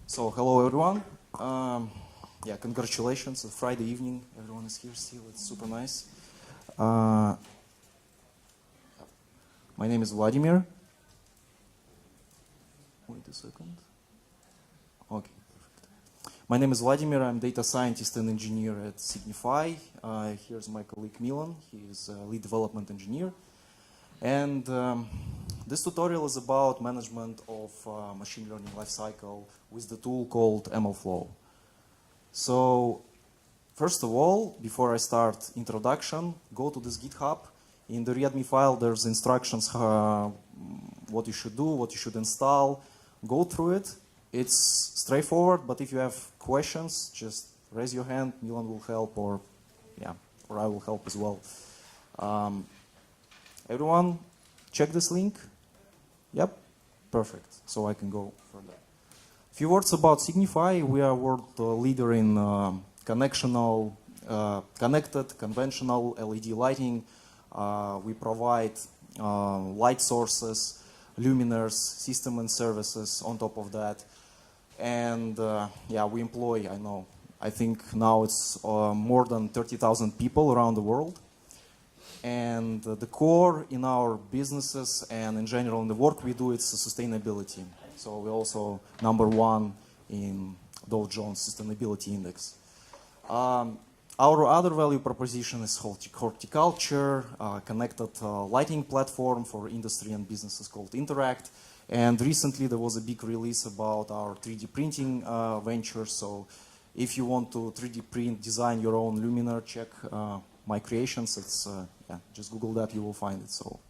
So, hello everyone. Yeah, congratulations. It's Friday evening. Everyone is here still. It's super nice. My name is Vladimir. Wait a second. Okay, perfect. My name is Vladimir. I'm data scientist and engineer at Signify. Here's my colleague Milan. He is a lead development engineer. And this tutorial is about management of machine learning lifecycle with the tool called MLflow. So first of all, before I start introduction, go to this GitHub. In the README file, there's instructions what you should do, what you should install. Go through it. It's straightforward, but if you have questions, just raise your hand. Milan will help, or I will help as well. Everyone, check this link. Yep, perfect. So I can go further. A few words about Signify. We are world leader in connected, conventional LED lighting. We provide light sources, luminaires, system and services on top of that. And we employ, I think now it's more than 30,000 people around the world. And the core in our businesses and in general in the work we do, it's sustainability. So we're also #1 in Dow Jones Sustainability Index. Our other value proposition is horticulture, connected lighting platform for industry and businesses called Interact. And recently there was a big release about our 3D printing venture. So if you want to 3D print, design your own luminaire, check my creations. It's just Google that, you will find it. So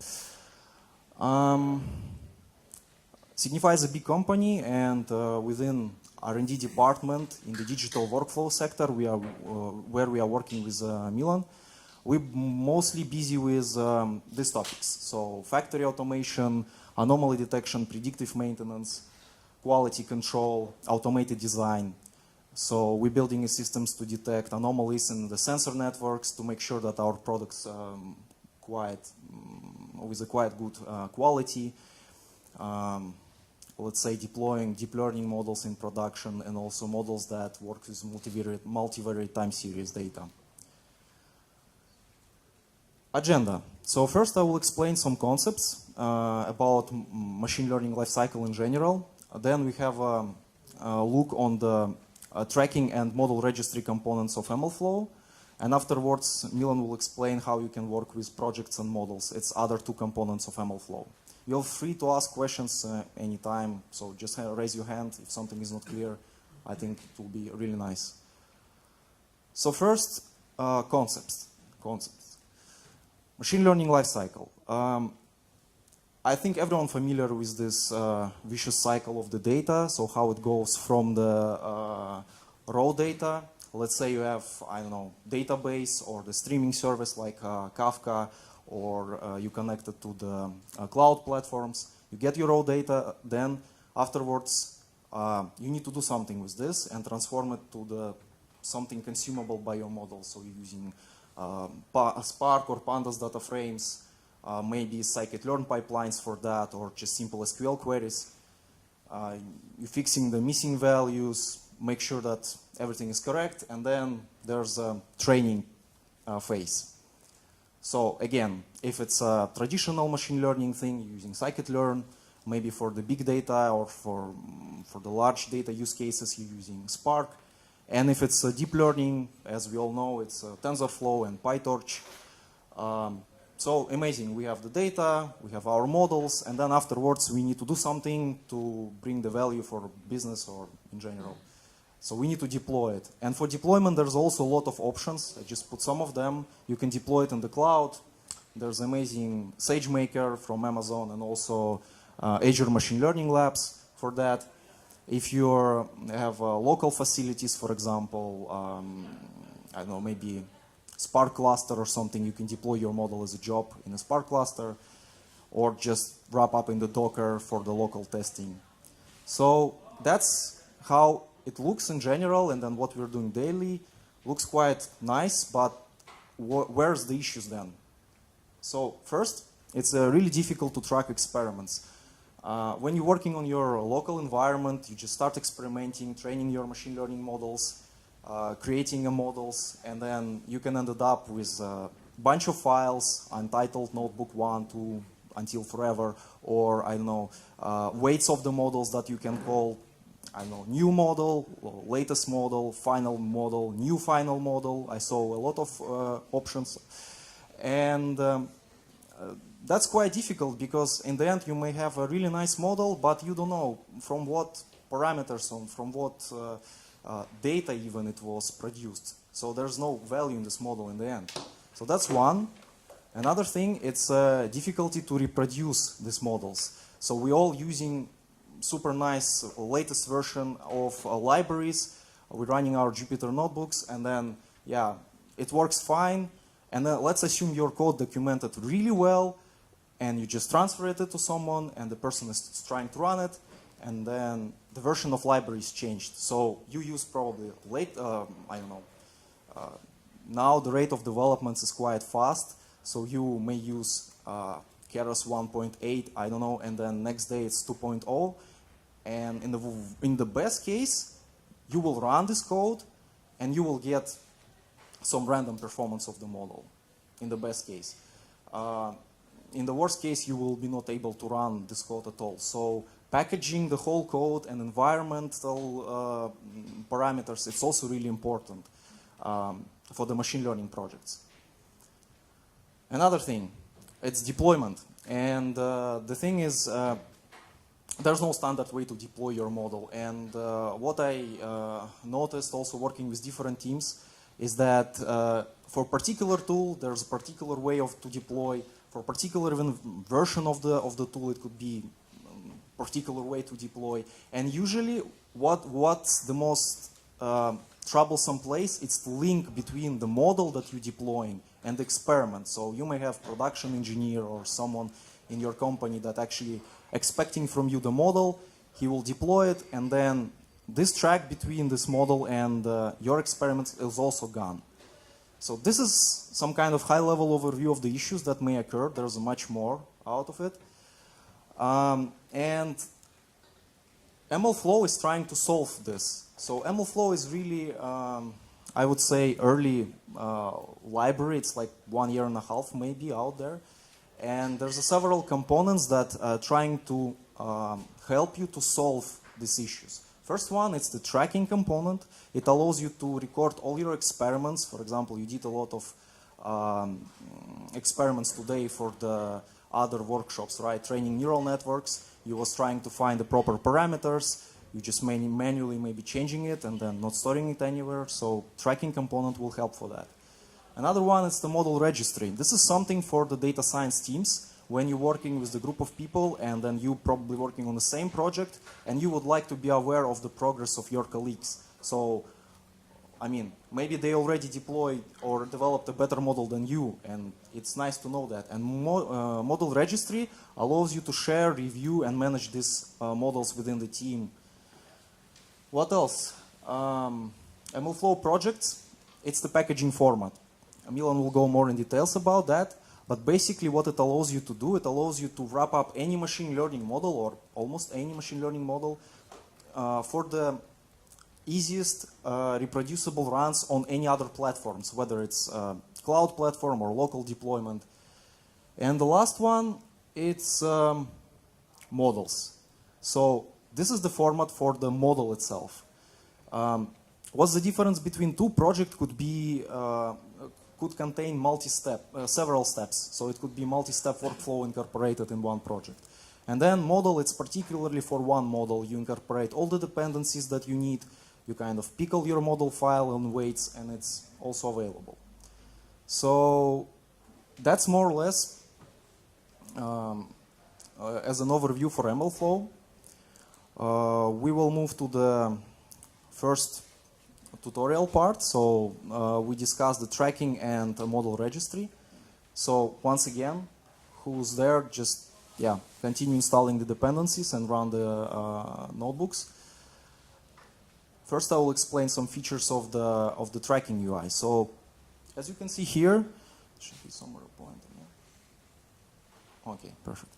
Signify is a big company, and within R&D department in the digital workflow sector, where we are working with Milan, we're mostly busy with these topics. So factory automation, anomaly detection, predictive maintenance, quality control, automated design. So we're building systems to detect anomalies in the sensor networks to make sure that our products with a quite good quality. Let's say deploying deep learning models in production and also models that work with multivariate time series data. Agenda. So first I will explain some concepts about machine learning lifecycle in general. Then we have a look on the tracking and model registry components of MLflow. And afterwards, Milan will explain how you can work with projects and models. It's other two components of MLflow. You're free to ask questions anytime, so just raise your hand if something is not clear. I think it will be really nice. So first, concepts. Machine learning lifecycle. I think everyone familiar with this vicious cycle of the data, so how it goes from the raw data. Let's say you have, database or the streaming service like Kafka, or you connect it to the cloud platforms. You get your raw data, then afterwards you need to do something with this and transform it to something consumable by your model. So you're using Spark or Pandas data frames, maybe scikit-learn pipelines for that, or just simple SQL queries. You're fixing the missing values, make sure that everything is correct, and then there's a training phase. So again, if it's a traditional machine learning thing, using scikit-learn, maybe for the big data or for the large data use cases, you're using Spark. And if it's deep learning, as we all know, it's TensorFlow and PyTorch. So amazing, we have the data, we have our models, and then afterwards we need to do something to bring the value for business or in general. So we need to deploy it. And for deployment, there's also a lot of options. I just put some of them. You can deploy it in the cloud. There's amazing SageMaker from Amazon and also Azure Machine Learning Labs for that. If you have local facilities, for example, maybe Spark cluster or something, you can deploy your model as a job in a Spark cluster, or just wrap up in the Docker for the local testing. So that's how it looks in general, and then what we're doing daily looks quite nice, but where's the issues then? So first, it's really difficult to track experiments. When you're working on your local environment, you just start experimenting, training your machine learning models, creating models, and then you can end up with a bunch of files untitled notebook 1, 2, until forever, or I don't know, weights of the models that you can call, I don't know, new model, latest model, final model, new final model. I saw a lot of options. And that's quite difficult because in the end you may have a really nice model, but you don't know from what parameters or from what data even it was produced. So there's no value in this model in the end. So that's one. Another thing, it's difficulty to reproduce these models. So we're all using super nice latest version of libraries. We're running our Jupyter notebooks, and then, yeah, it works fine. And then let's assume your code documented really well, and you just transfer it to someone, and the person is trying to run it, and then the version of library is changed. So you use probably I don't know, now the rate of development is quite fast, so you may use Keras 1.8, I don't know, and then next day it's 2.0, and in the best case, you will run this code, and you will get some random performance of the model, in the best case. In the worst case, you will be not able to run this code at all. So packaging the whole code and environmental parameters, it's also really important for the machine learning projects. Another thing, it's deployment. And the thing is, there's no standard way to deploy your model. And what I noticed also working with different teams is that for a particular tool, there's a particular way to deploy. For a particular version of the tool, it could be a particular way to deploy. And usually, what's the most troublesome place? It's the link between the model that you're deploying and the experiment. So you may have production engineer or someone in your company that actually expecting from you the model. He will deploy it, and then this track between this model and your experiment is also gone. So this is some kind of high-level overview of the issues that may occur. There's much more out of it. And MLflow is trying to solve this. So MLflow is really, I would say, early library. It's like 1.5 years maybe out there. And there's several components that are trying to help you to solve these issues. First one, it's the tracking component. It allows you to record all your experiments. For example, you did a lot of experiments today for the other workshops, right? Training neural networks. You was trying to find the proper parameters. You just manually maybe changing it and then not storing it anywhere. So tracking component will help for that. Another one is the model registry. This is something for the data science teams. When you're working with a group of people and then you're probably working on the same project and you would like to be aware of the progress of your colleagues. So, I mean, maybe they already deployed or developed a better model than you, and it's nice to know that. And model registry allows you to share, review, and manage these models within the team. What else? MLflow projects, it's the packaging format. Milan will go more in details about that. But basically what it allows you to do, it allows you to wrap up any machine learning model or almost any machine learning model for the easiest reproducible runs on any other platforms, whether it's cloud platform or local deployment. And the last one, it's models. So this is the format for the model itself. What's the difference between two projects could contain several steps. So it could be multi-step workflow incorporated in one project. And then model, it's particularly for one model. You incorporate all the dependencies that you need. You kind of pickle your model file on weights, and it's also available. So that's more or less as an overview for MLflow. We will move to the first tutorial part. So we discussed the tracking and model registry. So once again, who's there, just continue installing the dependencies and run the notebooks. First, I will explain some features of the tracking UI. So as you can see here, should be somewhere a point. Okay, perfect.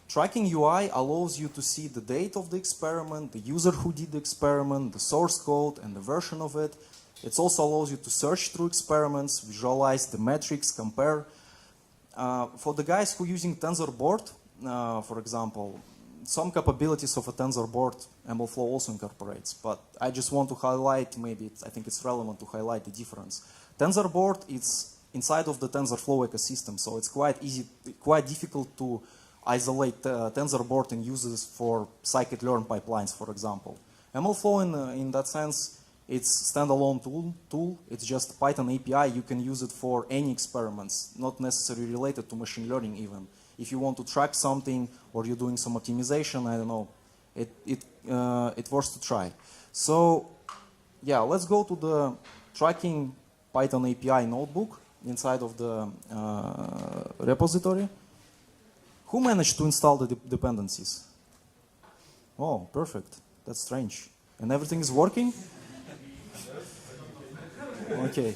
Tracking UI allows you to see the date of the experiment, the user who did the experiment, the source code, and the version of it. It also allows you to search through experiments, visualize the metrics, compare. For the guys who are using TensorBoard, for example, some capabilities of a TensorBoard MLflow also incorporates, but I just want to highlight, I think it's relevant to highlight the difference. TensorBoard is inside of the TensorFlow ecosystem, so it's quite difficult to isolate TensorBoard and use this for scikit-learn pipelines, for example. MLflow, in that sense, it's standalone tool. It's just Python API. You can use it for any experiments, not necessarily related to machine learning even. If you want to track something or you're doing some optimization, I don't know, it worth to try. So yeah, let's go to the tracking Python API notebook inside of the repository. Who managed to install the dependencies? Oh, perfect. That's strange. And everything is working? Okay.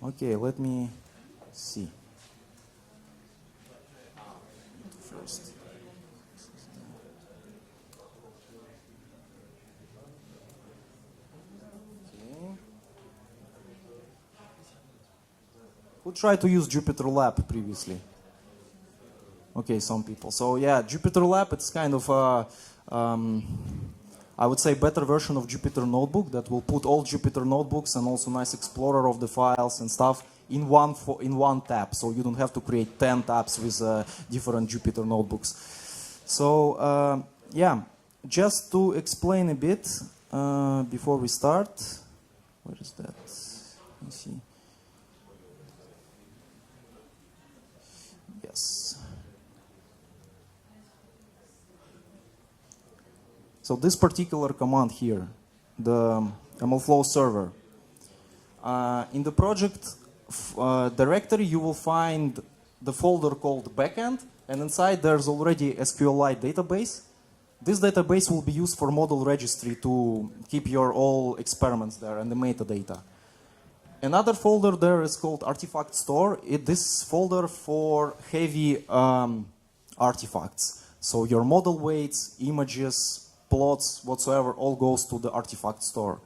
Okay, let me see. First. Who tried to use Jupyter Lab previously? Okay, some people. So yeah, Jupyter Lab, it's kind of a, I would say, better version of Jupyter Notebook that will put all Jupyter notebooks and also nice explorer of the files and stuff in one tab. So you don't have to create 10 tabs with different Jupyter notebooks. So yeah, just to explain a bit before we start. Where is that? Let me see. Yes. So this particular command here, the MLflow server, in the project directory you will find the folder called backend, and inside there's already SQLite database. This database will be used for model registry to keep your all experiments there and the metadata. Another folder there is called artifact store. This folder for heavy artifacts. So your model weights, images, plots, whatsoever, all goes to the artifact store.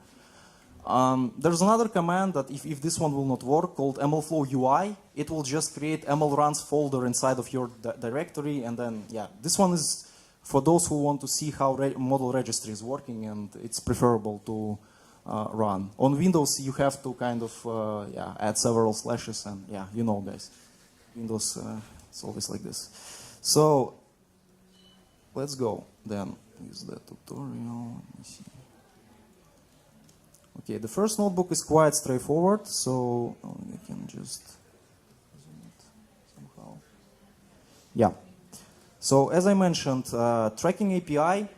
There's another command that if this one will not work called MLflow UI, it will just create MLruns folder inside of your directory, and then, yeah, this one is for those who want to see how model registry is working, and it's preferable to run. On Windows, you have to kind of yeah, add several slashes, and yeah, you know, guys, Windows, it's always like this. So let's go then. Use the tutorial. Let me see. Okay, the first notebook is quite straightforward, so we can just zoom it somehow. Yeah. So as I mentioned, tracking API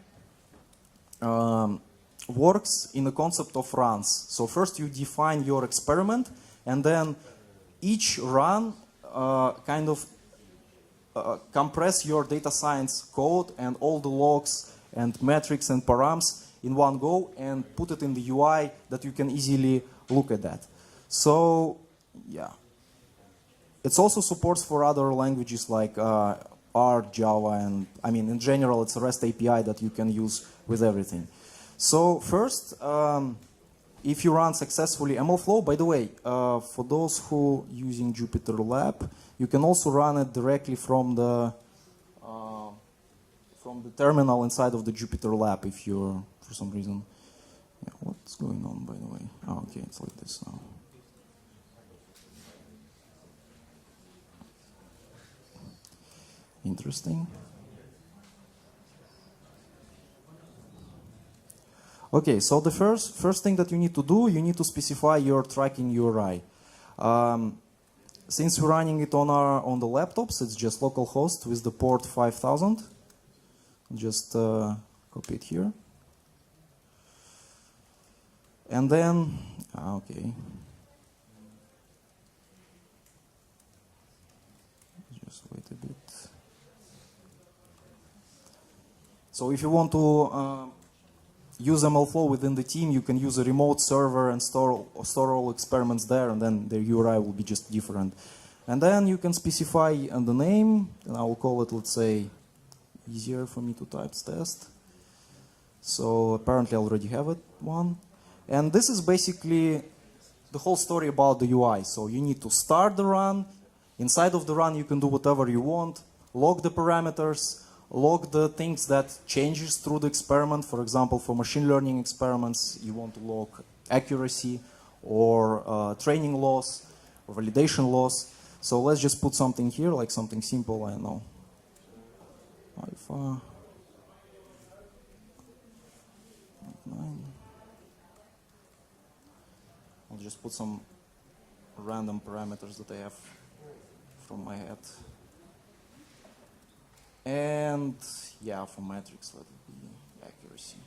works in the concept of runs. So first you define your experiment, and then each run kind of compress your data science code and all the logs and metrics and params in one go and put it in the UI that you can easily look at that. So yeah, it also supports for other languages like R, Java, and I mean in general it's a REST API that you can use with everything. So first, if you run successfully MLflow, by the way, for those who using Jupyter Lab, you can also run it directly from the terminal inside of the Jupyter Lab if you're, for some reason. Yeah, what's going on, by the way? Oh, okay, it's like this now. Interesting. Okay, so the first thing that you need to do, you need to specify your tracking URI. Since we're running it on the laptops, it's just localhost with the port 5000. Just copy it here. And then, okay. Just wait a bit. So if you want to use MLflow within the team, you can use a remote server and store all experiments there, and then the URI will be just different. And then you can specify the name, and I will call it, let's say, easier for me to type test. So apparently I already have it one. And this is basically the whole story about the UI. So you need to start the run. Inside of the run, you can do whatever you want, log the parameters, log the things that changes through the experiment. For example, for machine learning experiments, you want to log accuracy or training loss or validation loss. So let's just put something here, like something simple, I don't know. Alpha 9. I'll just put some random parameters that I have from my head. And yeah, for metrics, let it be accuracy.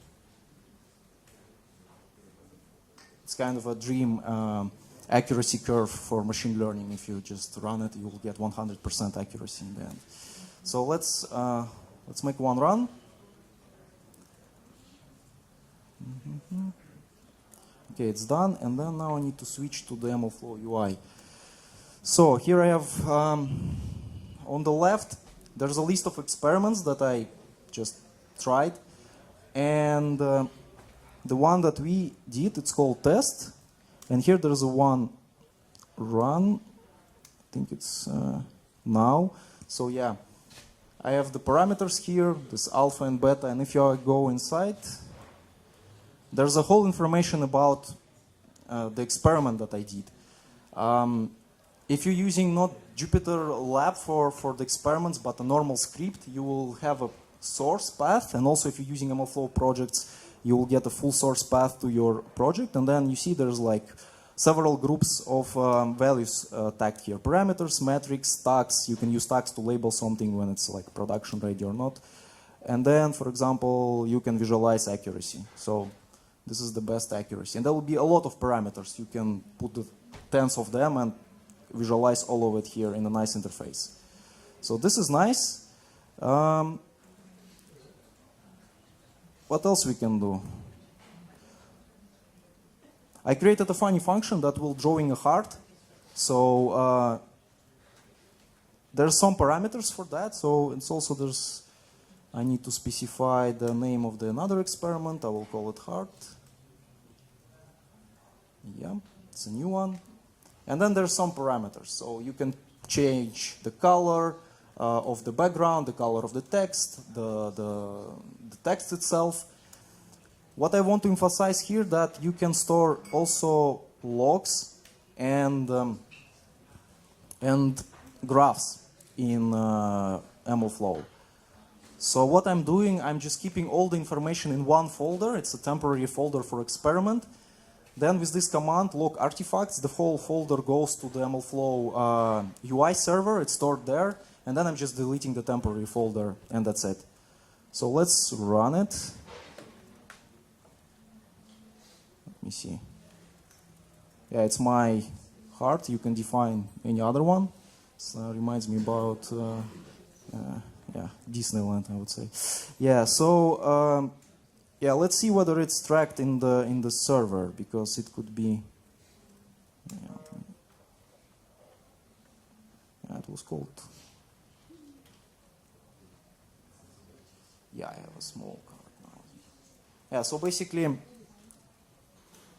It's kind of a dream accuracy curve for machine learning. If you just run it, you will get 100% accuracy in the end. So let's make one run. Okay, it's done, and then now I need to switch to the MLflow UI. So here I have on the left, there's a list of experiments that I just tried, and the one that we did, it's called test, and here there's a one run. I think it's now. So yeah, I have the parameters here, this alpha and beta, and if you go inside, there's a whole information about the experiment that I did. If you're using not Jupyter Lab for the experiments, but a normal script, you will have a source path, and also if you're using MLflow projects, you will get a full source path to your project, and then you see there's like several groups of values tagged here. Parameters, metrics, tags. You can use tags to label something when it's like production ready or not. And then, for example, you can visualize accuracy. So this is the best accuracy. And there will be a lot of parameters. You can put the tens of them and visualize all of it here in a nice interface. So this is nice. What else we can do? I created a funny function that will drawing a heart. So there's some parameters for that. So it's also I need to specify the name of another experiment. I will call it heart. Yeah, it's a new one. And then there's some parameters. So you can change the color of the background, the color of the text, the text itself. What I want to emphasize here that you can store also logs and graphs in MLflow. So what I'm doing, I'm just keeping all the information in one folder. It's a temporary folder for experiment. Then with this command, log artifacts, the whole folder goes to the MLflow UI server. It's stored there. And then I'm just deleting the temporary folder, and that's it. So let's run it. Let me see. Yeah, it's my heart. You can define any other one. So reminds me about yeah, Disneyland, I would say. Yeah, so yeah, let's see whether it's tracked in the server, because it could be. Yeah, it was called. Yeah, I have a small card now. Yeah, so basically,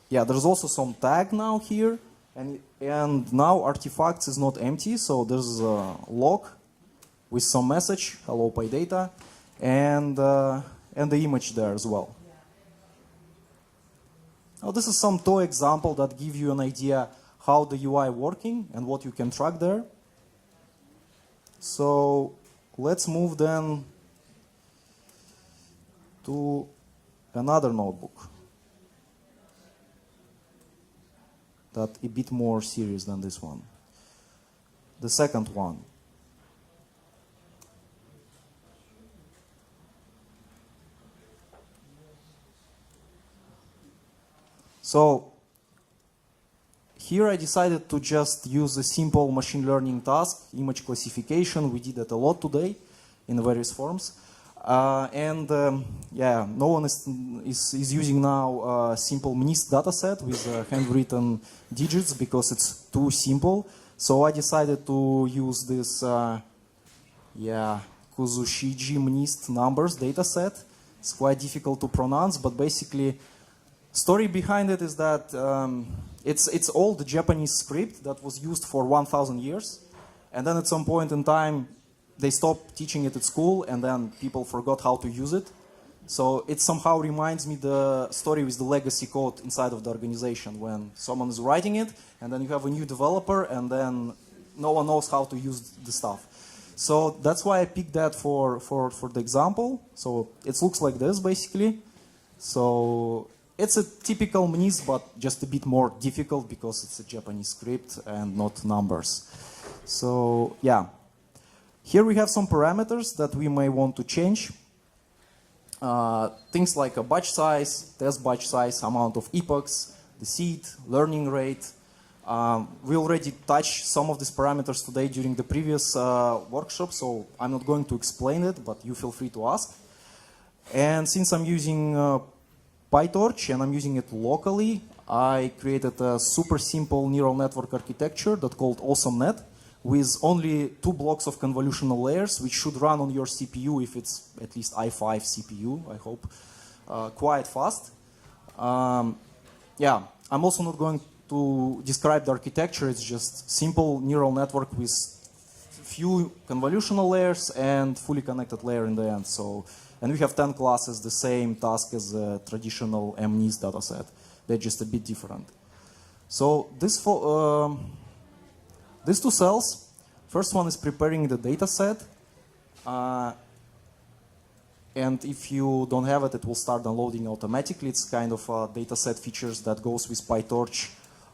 yeah, there's also some tag now here, and now artifacts is not empty, so there's a log with some message, hello PyData, and the image there as well. Now this is some toy example that give you an idea how the UI working and what you can track there. So let's move then to another notebook that a bit more serious than this one. The second one. So here I decided to just use a simple machine learning task, image classification. We did that a lot today in various forms. Yeah, no one is using now a simple MNIST dataset with handwritten digits because it's too simple. So I decided to use this, Kuzushiji MNIST numbers dataset. It's quite difficult to pronounce, but basically, story behind it is that it's old Japanese script that was used for 1,000 years, and then at some point in time, they stopped teaching it at school, and then people forgot how to use it. So it somehow reminds me the story with the legacy code inside of the organization, when someone is writing it, and then you have a new developer, and then no one knows how to use the stuff. So that's why I picked that for the example. So it looks like this, basically. So it's a typical MNIST, but just a bit more difficult because it's a Japanese script and not numbers. So yeah, here we have some parameters that we may want to change. Things like a batch size, test batch size, amount of epochs, the seed, learning rate. We already touched some of these parameters today during the previous workshop, so I'm not going to explain it, but you feel free to ask. And since I'm using PyTorch and I'm using it locally, I created a super simple neural network architecture that's called AwesomeNet, with only 2 blocks of convolutional layers, which should run on your CPU if it's at least i5 CPU, I hope, quite fast. Yeah, I'm also not going to describe the architecture. It's just simple neural network with few convolutional layers and fully connected layer in the end. So, and we have 10 classes, the same task as a traditional MNIST dataset. They're just a bit different. So this these 2 cells, first one is preparing the data set. And if you don't have it, it will start downloading automatically. It's kind of a data set features that goes with PyTorch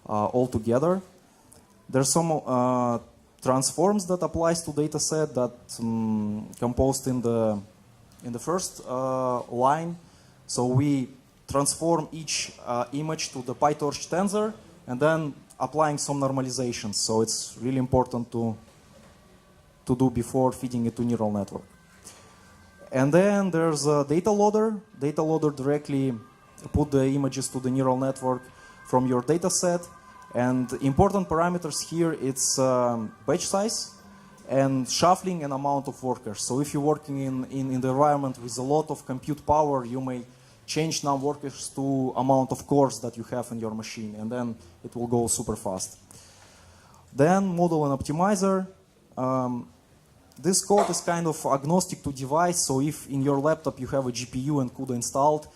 all together. There's some transforms that applies to data set that composed in the first line. So we transform each image to the PyTorch tensor and then applying some normalizations. So it's really important to do before feeding it to neural network. And then there's a data loader. Data loader directly put the images to the neural network from your data set. And important parameters here, it's batch size and shuffling and amount of workers. So if you're working in the environment with a lot of compute power, you may change NumWorkers to amount of cores that you have in your machine, and then it will go super fast. Then model and optimizer. This code is kind of agnostic to device, so if in your laptop you have a GPU and CUDA installed,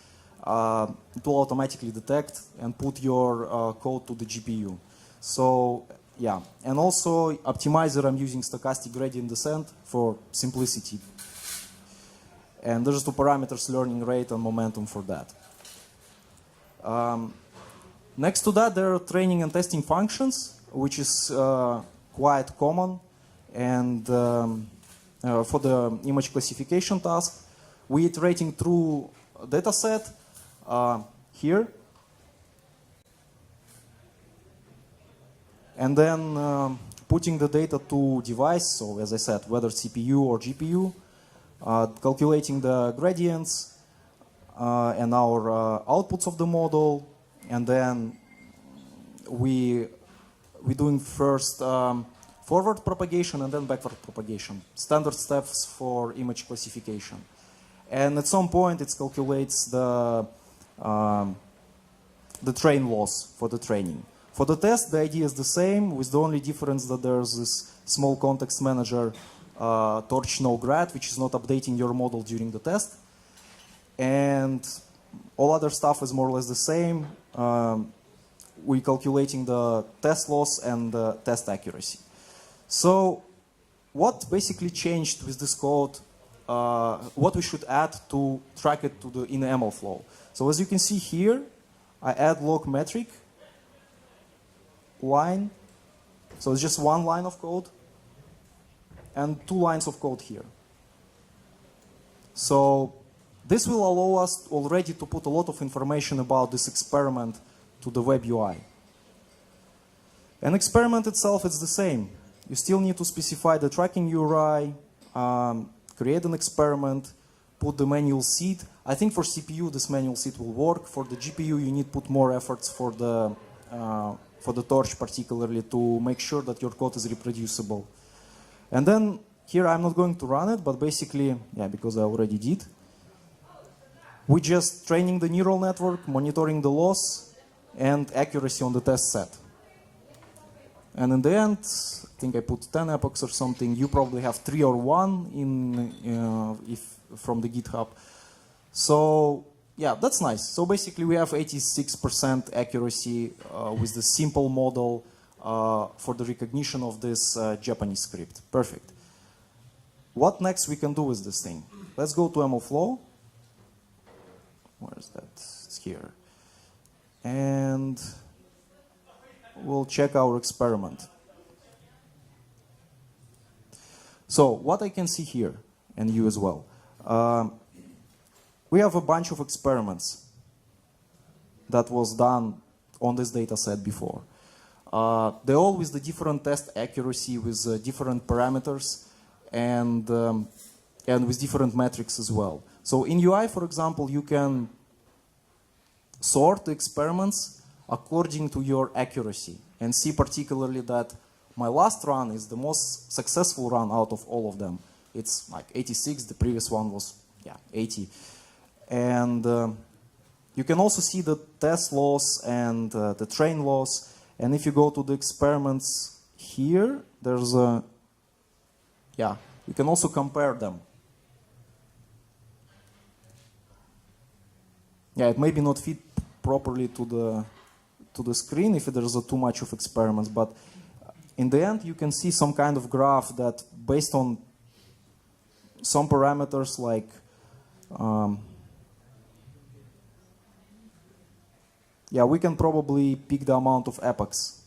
it will automatically detect and put your code to the GPU. So yeah, and also optimizer, I'm using stochastic gradient descent for simplicity. And there's 2 parameters, learning rate and momentum for that. Next to that, there are training and testing functions, which is quite common. And for the image classification task, we're iterating through a data set here. And then putting the data to device, so as I said, whether CPU or GPU, calculating the gradients and our outputs of the model, and then we're doing first forward propagation and then backward propagation, standard steps for image classification. And at some point, it calculates the train loss for the training. For the test, the idea is the same, with the only difference that there's this small context manager torch no grad, which is not updating your model during the test. And all other stuff is more or less the same. We're calculating the test loss and the test accuracy. So what basically changed with this code, what we should add to track it to in MLflow. So as you can see here, I add log metric line. So it's just 1 line of code and 2 lines of code here. So this will allow us already to put a lot of information about this experiment to the web UI. An experiment itself is the same. You still need to specify the tracking URI, create an experiment, put the manual seed. I think for CPU this manual seed will work. For the GPU you need to put more efforts for the for the torch particularly, to make sure that your code is reproducible. And then here I'm not going to run it, but basically, yeah, because I already did. We're just training the neural network, monitoring the loss and accuracy on the test set. And in the end, I think I put 10 epochs or something. You probably have 3 or 1 from the GitHub. So yeah, that's nice. So basically we have 86% accuracy with the simple model for the recognition of this Japanese script. Perfect. What next we can do with this thing? Let's go to MLflow. Where is that? It's here. And we'll check our experiment. So what I can see here, and you as well, we have a bunch of experiments that was done on this data set before. They're all with the different test accuracy, with different parameters, and with different metrics as well. So in UI, for example, you can sort the experiments according to your accuracy and see particularly that my last run is the most successful run out of all of them. It's like 86, the previous one was 80. And you can also see the test loss and the train loss. And if you go to the experiments here, there's a, you can also compare them. Yeah, it maybe not fit properly to the screen if there's too much of experiments, but in the end you can see some kind of graph that based on some parameters like we can probably pick the amount of epochs.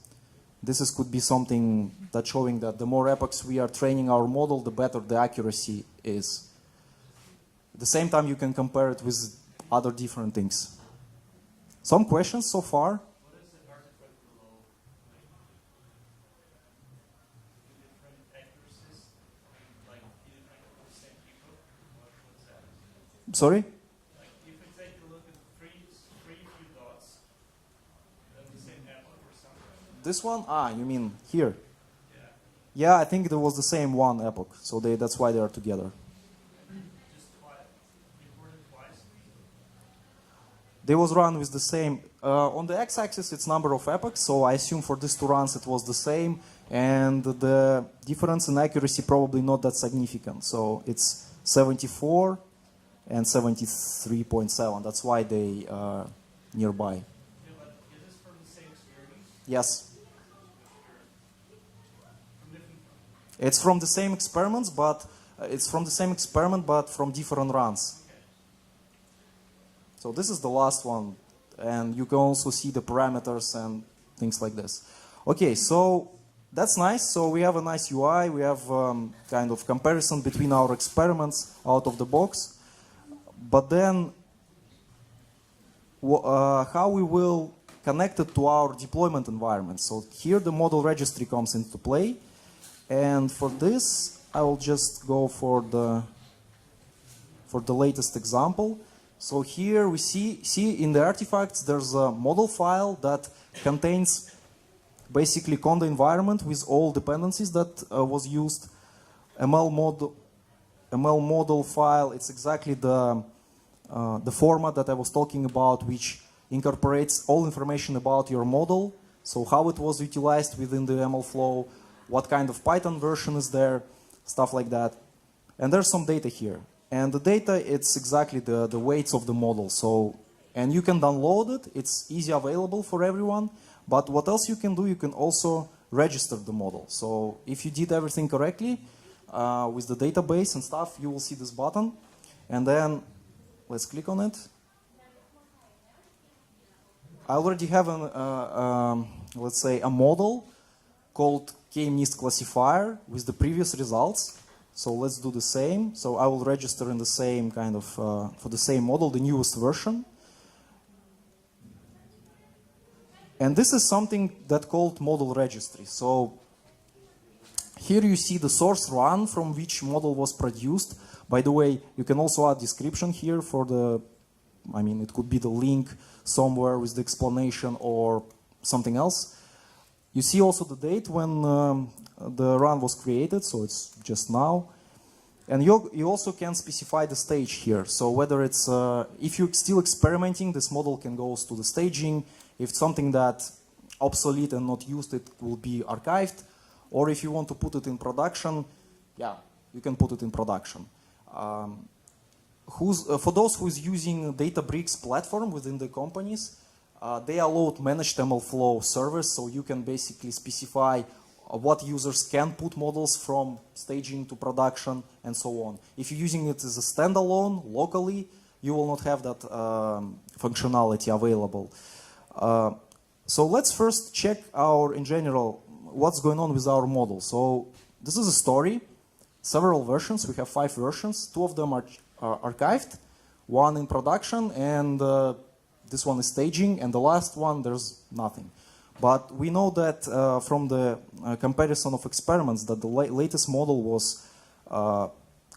This could be something that's showing that the more epochs we are training our model, the better the accuracy is. At the same time, you can compare it with other different things. Some questions so far? What is the artifact below? Different accuracies, like different percent equal? What's that? Sorry? Like if we take a look at three few dots, then the same epoch or something. This one? Ah, you mean here? Yeah. Yeah, I think there was the same one epoch, so that's why they are together. They was run with the same, on the x-axis it's number of epochs, so I assume for these 2 runs it was the same, and the difference in accuracy probably not that significant, so it's 74 and 73.7, that's why they are nearby. Yeah, but is this from the same experiment? Yes. It's from the same experiments, but from different runs. So this is the last one, and you can also see the parameters and things like this. Okay, so that's nice. So we have a nice UI. We have kind of comparison between our experiments out of the box. But then how we will connect it to our deployment environment. So here the model registry comes into play. And for this, I will just go for the latest example. So here we see in the artifacts there's a model file that contains basically conda environment with all dependencies that was used. ML model file, it's exactly the format that I was talking about, which incorporates all information about your model. So how it was utilized within the MLflow, what kind of Python version is there, stuff like that. And there's some data here. And the data, it's exactly the weights of the model. So, and you can download it. It's easy available for everyone. But what else you can do? You can also register the model. So if you did everything correctly with the database and stuff, you will see this button. And then let's click on it. I already have let's say a model called k-MNIST classifier with the previous results. So let's do the same. So I will register in the same kind of, for the same model, the newest version. And this is something that called model registry. So here you see the source run from which model was produced. By the way, you can also add description here for the, I mean, it could be the link somewhere with the explanation or something else. You see also the date when the run was created, so it's just now. And you also can specify the stage here. So whether it's, if you're still experimenting, this model can go to the staging. If it's something that's obsolete and not used, it will be archived. Or if you want to put it in production, yeah, you can put it in production. For those who's using Databricks platform within the companies, they allow managed MLflow service, so you can basically specify what users can put models from staging to production and so on. If you're using it as a standalone locally, you will not have that functionality available. So let's first check in general, what's going on with our model. So this is a story, several versions. We have 5 versions. 2 of them are archived, 1 in production, and this one is staging, and the last one, there's nothing. But we know that from the comparison of experiments that the latest model was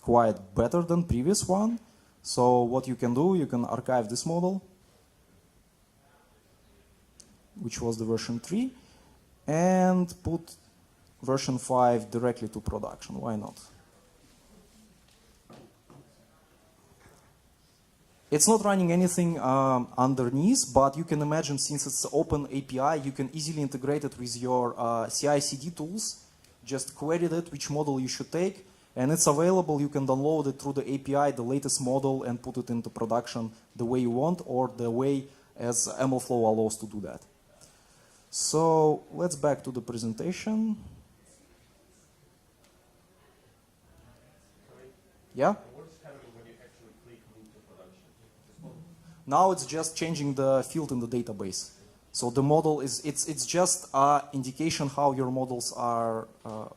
quite better than previous one. So what you can do, you can archive this model, which was the version 3, and put version 5 directly to production. Why not? It's not running anything underneath, but you can imagine, since it's an open API, you can easily integrate it with your CI/CD tools. Just query it, which model you should take, and it's available. You can download it through the API, the latest model, and put it into production the way you want, or the way as MLflow allows to do that. So let's back to the presentation. Yeah? Now it's just changing the field in the database. So the model is, it's just an indication how your models are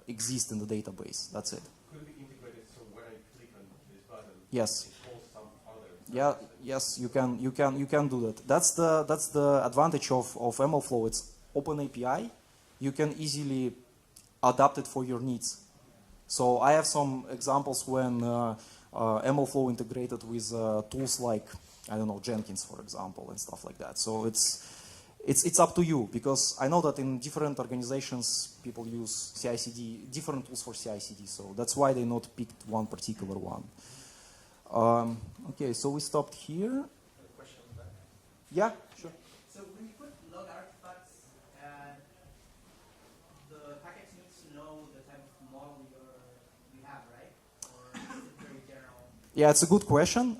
exist in the database. That's it. Could it be integrated so when I click on this button, yes. it calls some other? Yeah, yes, you can do that. That's the advantage of MLflow. It's open API. You can easily adapt it for your needs. So I have some examples when MLflow integrated with tools like, I don't know, Jenkins, for example, and stuff like that. So it's up to you, because I know that in different organizations people use CI/CD, different tools for CI/CD. So that's why they not picked one particular one. Okay, so we stopped here. Question on that. Yeah, sure. So when you put log artifacts, the package needs to know the type of model you have, right? Or is it very general? Yeah, it's a good question.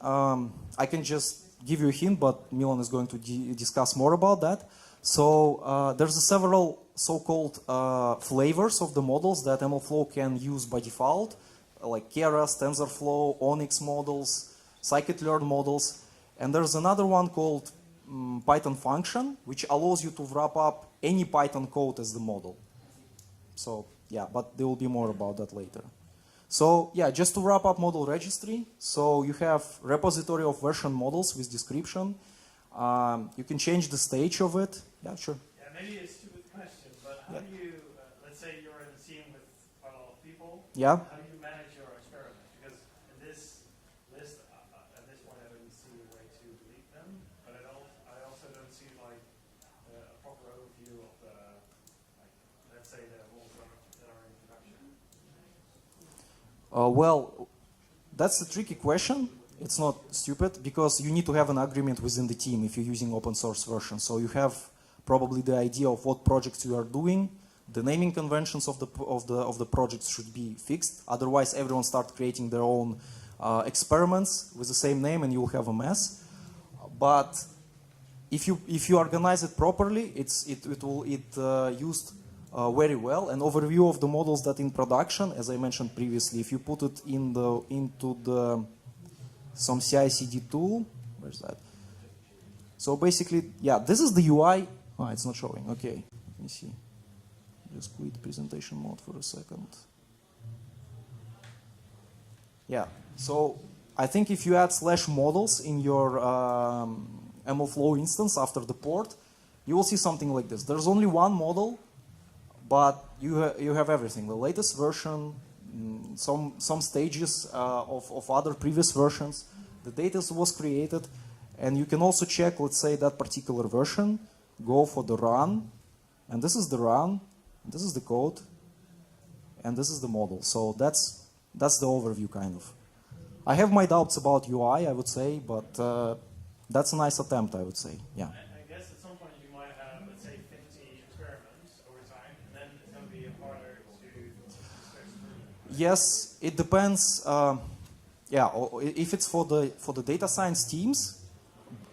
I can just give you a hint, but Milan is going to discuss more about that. So there's several so-called flavors of the models that MLflow can use by default, like Keras, TensorFlow, Onyx models, scikit-learn models. And there's another one called Python function, which allows you to wrap up any Python code as the model. So yeah, but there will be more about that later. So yeah, just to wrap up model registry. So you have repository of version models with description. You can change the stage of it. Yeah, sure. Yeah, maybe a stupid question, but how do you, let's say you're in a team with quite a lot of people. Yeah. How do you manage your experiment? Because in this list, at this point, I don't see a way to delete them, but I also don't see like a proper overview of the, like, let's say the rules that are in production. Well, that's a tricky question. It's not stupid, because you need to have an agreement within the team if you're using open source version. So you have probably the idea of what projects you are doing. The naming conventions of the projects should be fixed. Otherwise, everyone start creating their own experiments with the same name, and you'll have a mess. But if you organize it properly, it will used very well. An overview of the models that in production, as I mentioned previously, if you put it into some CI/CD tool, where's that? So basically, yeah, this is the UI. Oh, it's not showing. Okay, let me see. Just quit presentation mode for a second. Yeah, so I think if you add /models in your MLflow instance after the port, you will see something like this. There's only one model, but you have everything. The latest version, some stages of other previous versions. The data was created, and you can also check, let's say, that particular version. Go for the run, and this is the run. This is the code, and this is the model. So that's the overview, kind of. I have my doubts about UI, I would say, but that's a nice attempt, I would say. Yeah. I guess at some point you might have, let's say, 50 experiments over time, and then it's going to be harder to search through. Yes, it depends. Yeah, if it's for the data science teams,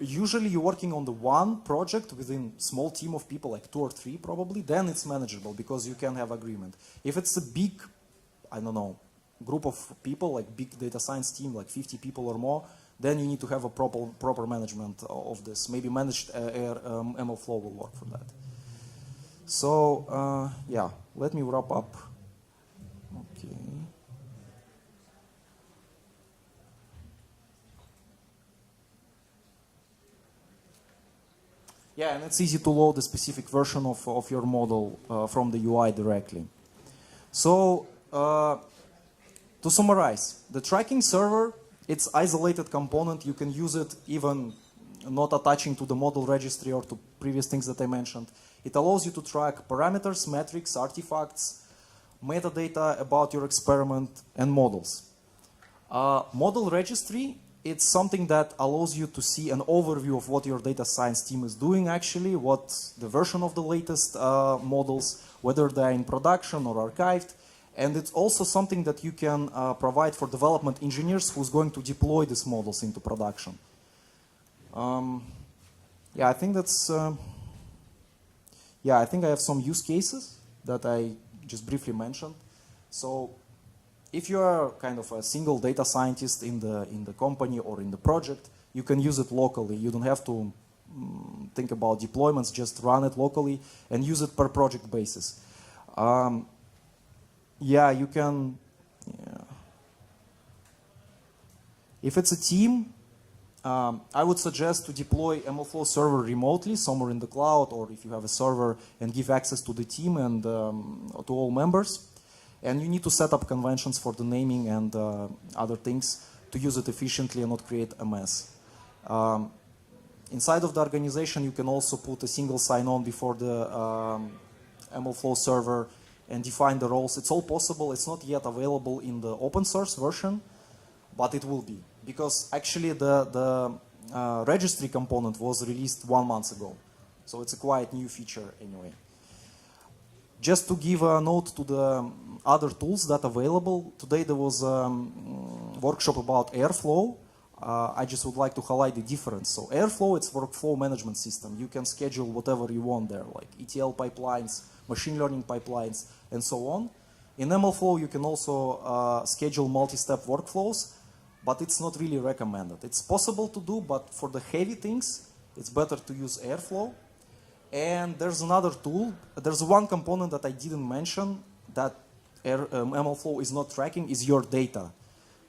usually you're working on the one project within small team of people, like 2 or 3 probably, then it's manageable because you can have agreement. If it's a big, I don't know, group of people, like big data science team, like 50 people or more, then you need to have a proper management of this. Maybe managed MLflow will work for that. So yeah, let me wrap up. Okay. Yeah, and it's easy to load a specific version of your model from the UI directly. So to summarize, the tracking server, it's isolated component. You can use it even not attaching to the model registry or to previous things that I mentioned. It allows you to track parameters, metrics, artifacts, metadata about your experiment, and models. Model registry, it's something that allows you to see an overview of what your data science team is doing actually, what the version of the latest models, whether they're in production or archived. And it's also something that you can provide for development engineers who's going to deploy these models into production. Yeah, I think that's, yeah, I think I have some use cases that I just briefly mentioned. So if you are kind of a single data scientist in the company or in the project, you can use it locally. You don't have to think about deployments, just run it locally and use it per project basis. Yeah, you can, yeah. If it's a team, I would suggest to deploy MLflow server remotely, somewhere in the cloud, or if you have a server, and give access to the team and to all members. And you need to set up conventions for the naming and other things to use it efficiently and not create a mess. Inside of the organization, you can also put a single sign-on before the MLflow server and define the roles. It's all possible. It's not yet available in the open source version, but it will be. Because actually the registry component was released 1 month ago. So it's a quite new feature anyway. Just to give a note to the other tools that are available, today there was a workshop about Airflow. I just would like to highlight the difference. So Airflow, it's workflow management system. You can schedule whatever you want there, like ETL pipelines, machine learning pipelines, and so on. In MLflow, you can also schedule multi-step workflows, but it's not really recommended. It's possible to do, but for the heavy things, it's better to use Airflow. And there's another tool. There's one component that I didn't mention that MLflow is not tracking, is your data.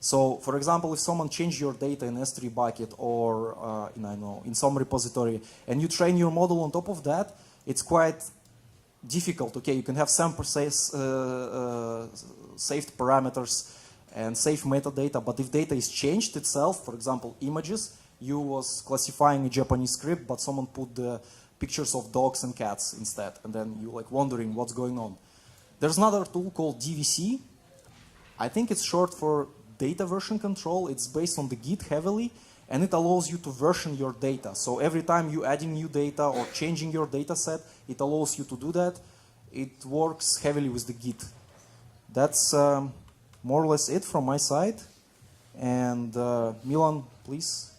So, for example, if someone changed your data in S3 bucket or in some repository, and you train your model on top of that, it's quite difficult. Okay, you can have some saved parameters and save metadata, but if data is changed itself, for example, images, you was classifying a Japanese script, but someone put the pictures of dogs and cats instead, and then you like wondering what's going on. There's another tool called DVC. I think it's short for data version control. It's based on the Git heavily, and it allows you to version your data. So every time you adding new data or changing your data set, it allows you to do that. It works heavily with the Git. That's more or less it from my side. And Milan, please.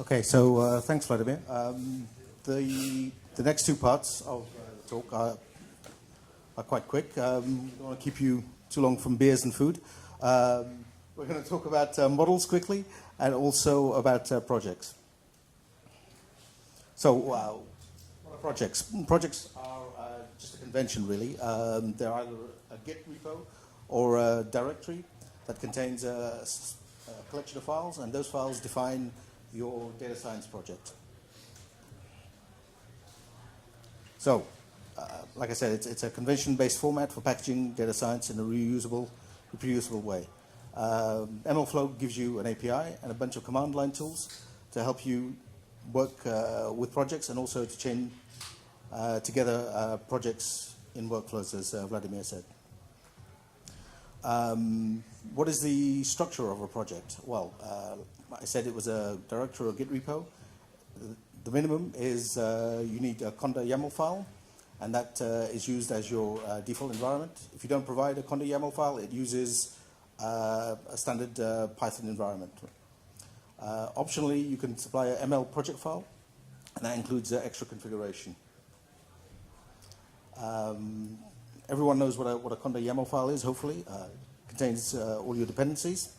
Okay, so thanks, Vladimir. The next two parts of the talk are quite quick. I don't want to keep you too long from beers and food. We're going to talk about models quickly and also about projects. So, what are projects? Projects are just a convention, really. They're either a Git repo or a directory that contains a collection of files, and those files define your data science project. So, like I said, it's a convention-based format for packaging data science in a reusable, reproducible way. MLflow gives you an API and a bunch of command line tools to help you work with projects and also to chain together projects in workflows, as Vladimir said. What is the structure of a project? Well, I said it was a directory or Git repo. The minimum is you need a conda YAML file, and that is used as your default environment. If you don't provide a conda YAML file, it uses a standard Python environment. Optionally, you can supply an ML project file, and that includes extra configuration. Everyone knows what a conda YAML file is, hopefully. Contains all your dependencies.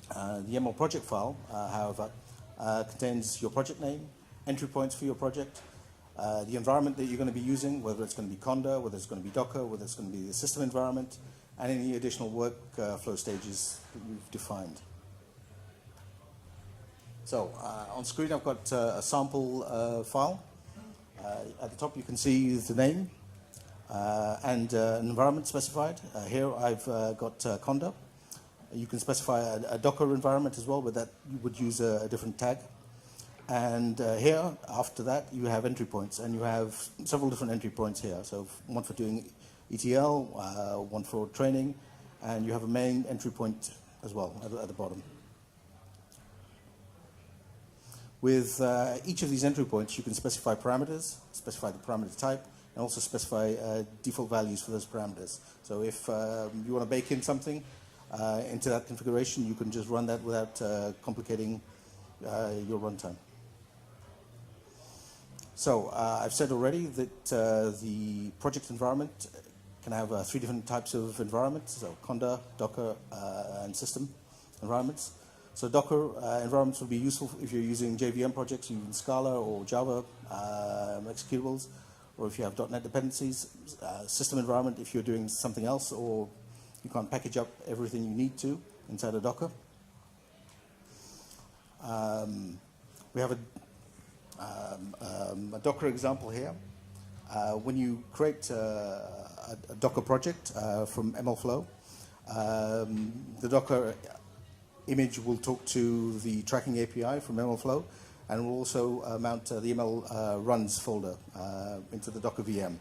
The YAML project file, however, contains your project name, entry points for your project, the environment that you're going to be using, whether it's going to be Conda, whether it's going to be Docker, whether it's going to be the system environment, and any additional workflow stages that we've defined. So on screen I've got a sample file. At the top you can see the name and an environment specified. Here I've got Conda. You can specify a Docker environment as well, but that you would use a different tag. And here, after that, you have entry points, and you have several different entry points here. So one for doing ETL, one for training, and you have a main entry point as well at the bottom. With each of these entry points, you can specify parameters, specify the parameter type, and also specify default values for those parameters. So if you want to bake in something into that configuration, you can just run that without complicating your runtime. So I've said already that the project environment can have 3 different types of environments, so Conda, Docker, and system environments. So Docker environments will be useful if you're using JVM projects, using Scala or Java executables, or if you have .NET dependencies. System environment if you're doing something else, or you can't package up everything you need to inside a Docker. We have a Docker example here. When you create a Docker project from MLflow, the Docker image will talk to the tracking API from MLflow, and will also mount the ML runs folder into the Docker VM.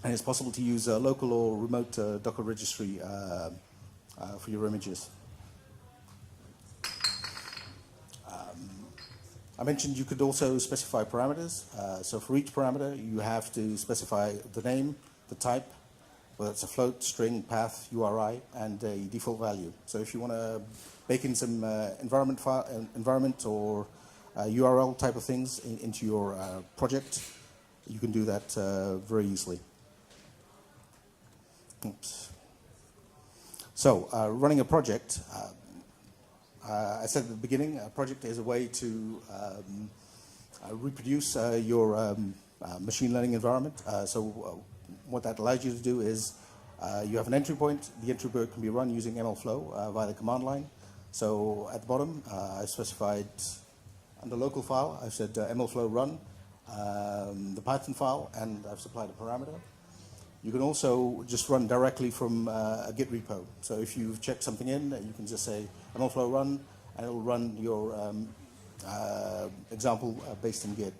And it's possible to use a local or remote Docker registry for your images. I mentioned you could also specify parameters. So for each parameter, you have to specify the name, the type, whether it's a float, string, path, URI, and a default value. So if you want to bake in some environment or URL type of things into your project, you can do that very easily. Oops. So running a project, I said at the beginning, a project is a way to reproduce your machine learning environment. So what that allows you to do is you have an entry point. The entry point can be run using MLflow via the command line. So at the bottom, I specified under local file, I've said MLflow run the Python file, and I've supplied a parameter. You can also just run directly from a Git repo. So if you've checked something in, you can just say MLflow run, and it'll run your example based in Git.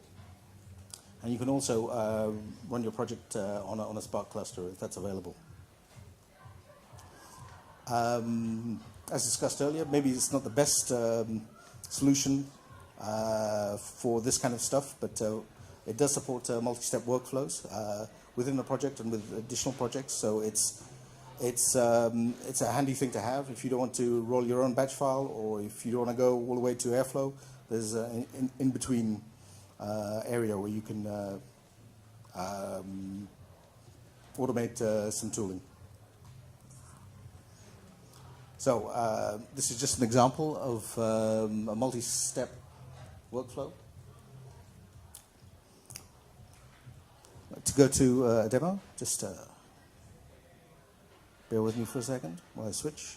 And you can also run your project on a Spark cluster if that's available. As discussed earlier, maybe it's not the best solution for this kind of stuff, but it does support multi-step workflows within the project and with additional projects. So it's it's a handy thing to have if you don't want to roll your own batch file, or if you don't want to go all the way to Airflow. There's an in-between area where you can automate some tooling. So this is just an example of a multi-step workflow. To go to a demo, just bear with me for a second while I switch.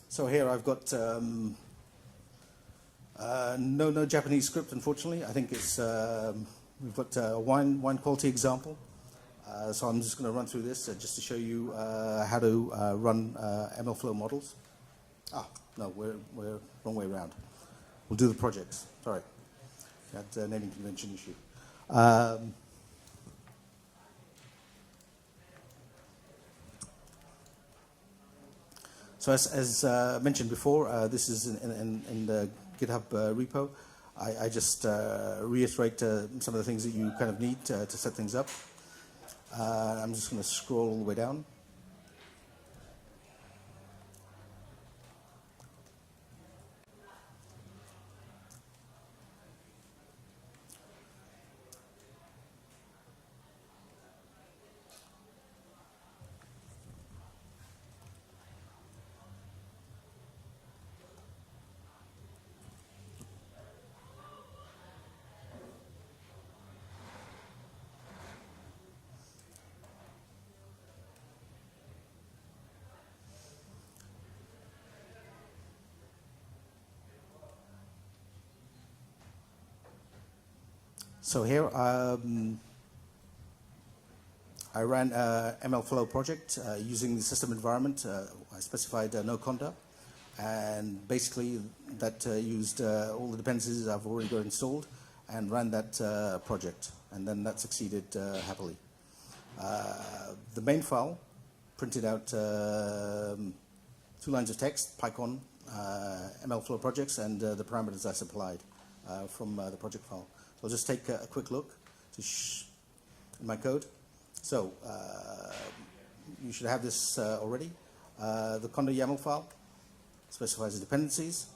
So here I've got no Japanese script, unfortunately. I think it's we've got a wine quality example. So I'm just going to run through this just to show you how to run MLflow models. Ah, no, we're wrong way around. We'll do the projects. Sorry, that naming convention issue. So as mentioned before, this is in the GitHub repo. I just reiterate some of the things that you kind of need to set things up. I'm just going to scroll all the way down. So here I ran a MLflow project using the system environment. I specified no conda, and basically that used all the dependencies I've already got installed and ran that project, and then that succeeded happily. The main file printed out 2 lines of text, PyCon, MLflow projects, and the parameters I supplied from the project file. I'll just take a quick look in my code. So you should have this already. The conda YAML file specifies the dependencies.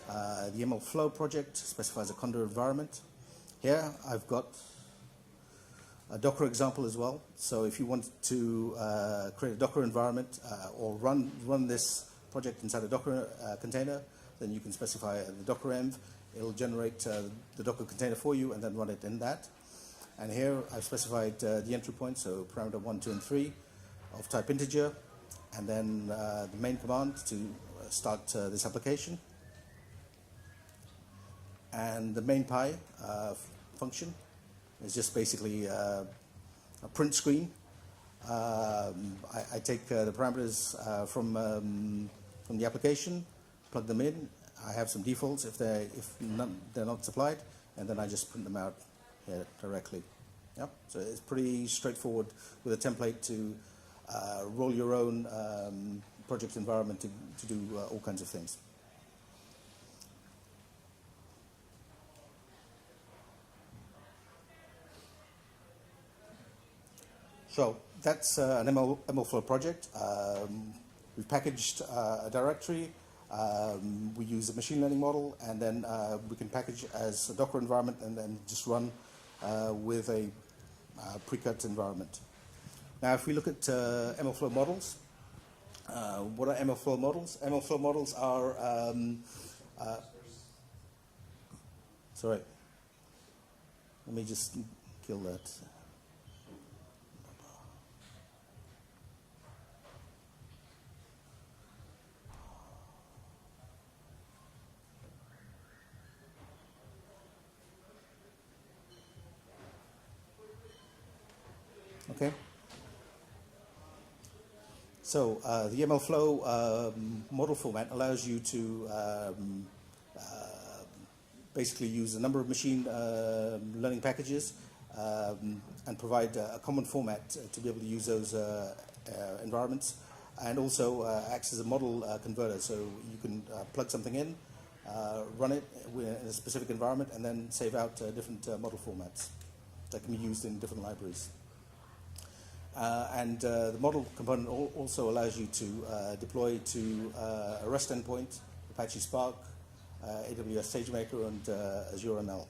The MLflow project specifies a conda environment. Here I've got a Docker example as well. So if you want to create a Docker environment or run this project inside a Docker container, then you can specify the Docker env. It'll generate the Docker container for you and then run it in that. And here I've specified the entry point, so parameter 1, 2, and 3 of type integer, and then the main command to start this application. And the main py function is just basically a print screen. I take the parameters from the application, plug them in. I have some defaults if they're not supplied, and then I just print them out here directly. Yep. So it's pretty straightforward with a template to roll your own project environment to do all kinds of things. So that's an MLflow project. We've packaged a directory. We use a machine learning model, and then we can package as a Docker environment and then just run with a pre-cut environment. Now, if we look at MLflow models, what are MLflow models? MLflow models are, sorry, let me just kill that. Okay. So the MLflow model format allows you to basically use a number of machine learning packages and provide a common format to be able to use those environments, and also acts as a model converter. So you can plug something in, run it in a specific environment, and then save out different model formats. that can be used in different libraries. And the model component also allows you to deploy to a REST endpoint, Apache Spark, AWS SageMaker, and Azure ML.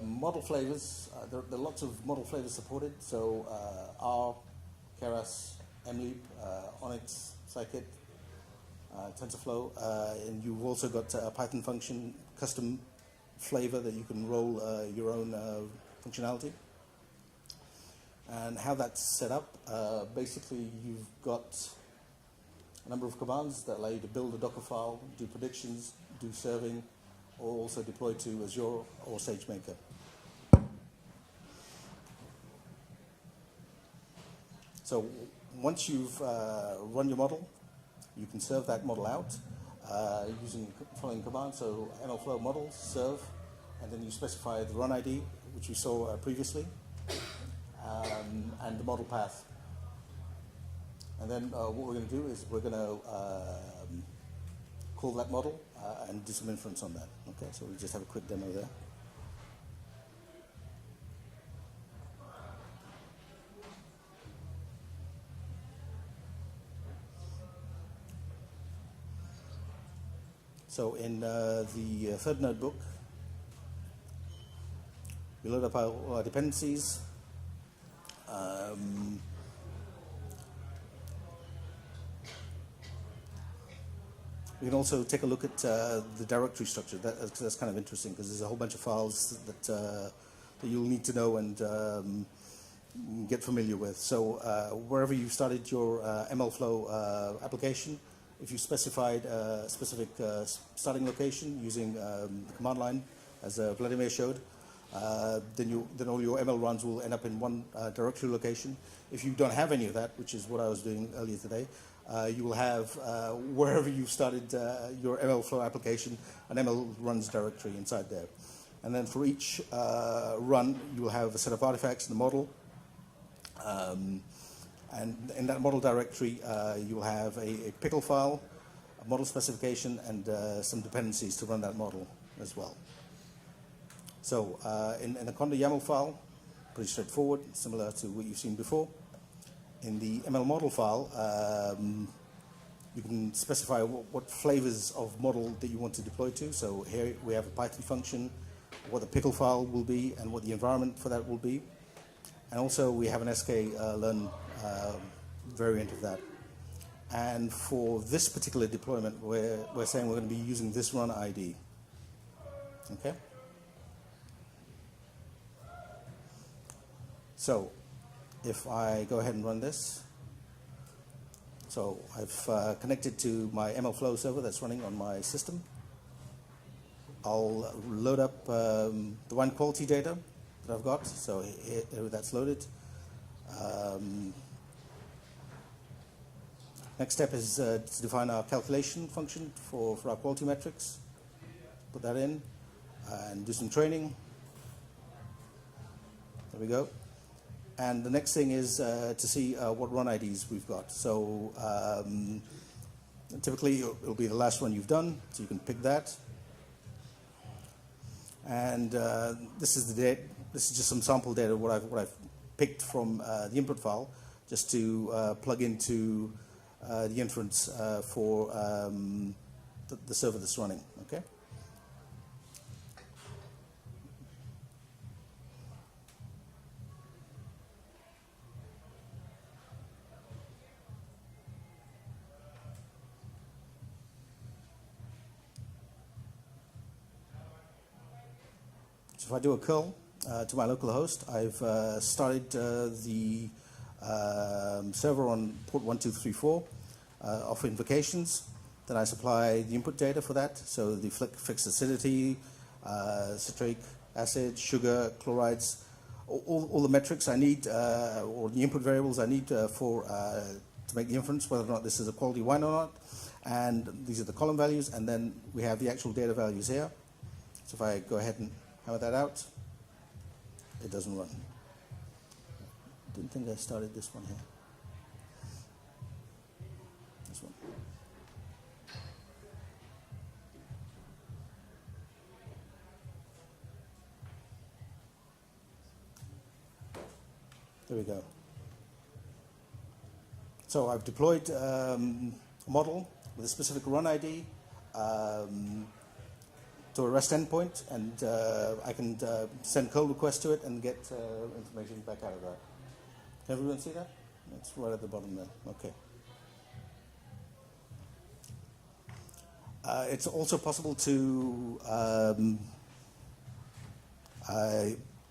Model flavors, there are lots of model flavors supported, so R, Keras, MLeap, Onyx, Scikit, TensorFlow, and you've also got a Python function custom flavor that you can roll your own functionality. And how that's set up, basically you've got a number of commands that allow you to build a Docker file, do predictions, do serving, or also deploy to Azure or SageMaker. So once you've run your model, you can serve that model out using the following commands. So MLflow model, serve, and then you specify the run ID, which you saw previously, and the model path. And then what we're going to do is we're going to call that model and do some inference on that. Okay, so we'll just have a quick demo there. So in the third notebook, we load up our dependencies. We can also take a look at the directory structure. That's kind of interesting because there's a whole bunch of files that you'll need to know and get familiar with. So wherever you started your MLflow application, if you specified a specific starting location using the command line, as Vladimir showed, then all your ML runs will end up in one directory location. If you don't have any of that, which is what I was doing earlier today, you will have, wherever you started your MLflow application, an ML runs directory inside there. And then for each run, you will have a set of artifacts in the model. And in that model directory, you will have a pickle file, a model specification, and some dependencies to run that model as well. So in the conda YAML file, pretty straightforward, similar to what you've seen before. In the ML model file, you can specify what flavors of model that you want to deploy to. So here we have a Python function, what the pickle file will be, and what the environment for that will be. And also we have an sklearn variant of that. And for this particular deployment, we're saying we're going to be using this run ID. Okay? So if I go ahead and run this, so I've connected to my MLflow server that's running on my system. I'll load up the one quality data that I've got, so here that's loaded. Next step is to define our calculation function for our quality metrics. Put that in and do some training. There we go. And the next thing is to see what run IDs we've got. So typically it'll be the last one you've done, so you can pick that. And this is the data. This is just some sample data what I've picked from the input file, just to plug into the inference for the server that's running. Okay. So if I do a curl to my local host, I've started the server on port 1234 of invocations. Then I supply the input data for that, so the fixed acidity, citric acid, sugar, chlorides, all the metrics I need, or the input variables I need to make the inference, whether or not this is a quality wine or not. And these are the column values, and then we have the actual data values here. So if I go ahead and hammer that out, it doesn't run. Didn't think I started this one here. This one. There we go. So I've deployed a model with a specific run ID to a REST endpoint, and I can send call requests to it and get information back out of that. Can everyone see that? It's right at the bottom there. Okay. It's also possible to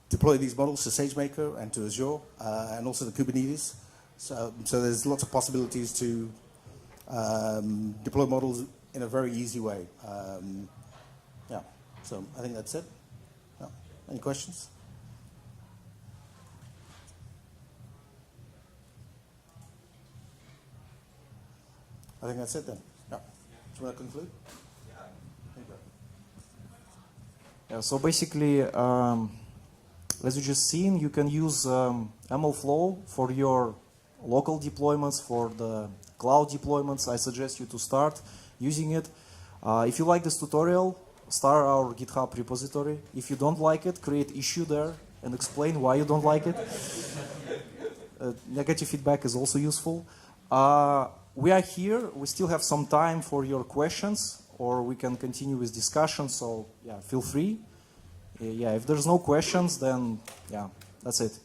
deploy these models to SageMaker and to Azure, and also to Kubernetes. So there's lots of possibilities to deploy models in a very easy way. Yeah, so I think that's it. Yeah. Any questions? I think that's it then. Yeah. Do you want to conclude? Yeah, so basically, as you just seen, you can use MLflow for your local deployments, for the cloud deployments. I suggest you to start using it. If you like this tutorial, start our GitHub repository. If you don't like it, create issue there and explain why you don't like it. Negative feedback is also useful. We are here. We still have some time for your questions, or we can continue with discussion. So yeah, feel free. Yeah, if there's no questions, then yeah, that's it.